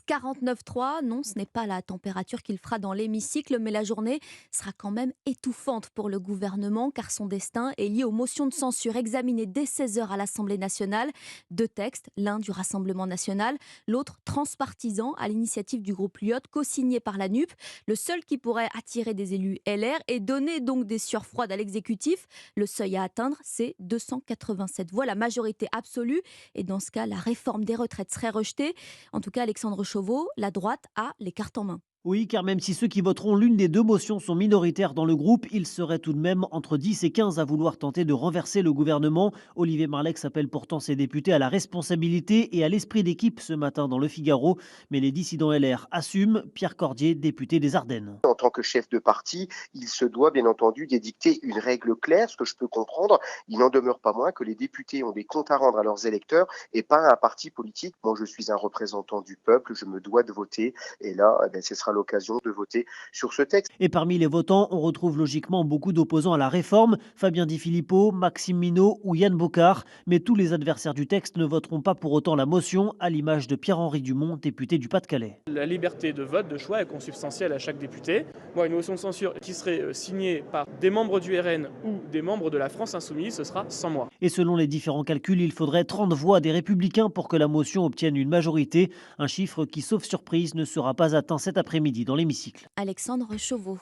49,3, non, ce n'est pas la température qu'il fera dans l'hémicycle, mais la journée sera quand même étouffante pour le gouvernement, car son destin est lié aux motions de censure examinées dès 16 heures à l'Assemblée nationale. Deux textes, l'un du Rassemblement national, l'autre transpartisan à l'initiative du groupe Lyot, co-signé par la NUP, le seul qui pourrait attirer des élus LR et donner donc des sueurs froides à l'exécutif. Le seuil à atteindre, c'est 287 voix, la majorité absolue. Et dans ce cas, la réforme des retraites serait rejetée. En tout cas, Alexandre Chauveau, la droite a les cartes en main. Oui, car même si ceux qui voteront l'une des deux motions sont minoritaires dans le groupe, ils seraient tout de même entre 10 et 15 à vouloir tenter de renverser le gouvernement. Olivier Marleix appelle pourtant ses députés à la responsabilité et à l'esprit d'équipe ce matin dans Le Figaro. Mais les dissidents LR assument. Pierre Cordier, député des Ardennes. En tant que chef de parti, il se doit bien entendu d'édicter une règle claire, ce que je peux comprendre. Il n'en demeure pas moins que les députés ont des comptes à rendre à leurs électeurs et pas à un parti politique. Moi, je suis un représentant du peuple, je me dois de voter. Et là, ce sera l'occasion de voter sur ce texte. Et parmi les votants, on retrouve logiquement beaucoup d'opposants à la réforme, Fabien Di Filippo, Maxime Minot ou Yann Bocard. Mais tous les adversaires du texte ne voteront pas pour autant la motion, à l'image de Pierre-Henri Dumont, député du Pas-de-Calais. La liberté de vote, de choix est consubstantielle à chaque député. Moi, une motion de censure qui serait signée par des membres du RN ou des membres de la France Insoumise, ce sera sans moi. Et selon les différents calculs, il faudrait 30 voix des Républicains pour que la motion obtienne une majorité. Un chiffre qui, sauf surprise, ne sera pas atteint cet après-midi dans l'hémicycle. Alexandre Chauveau.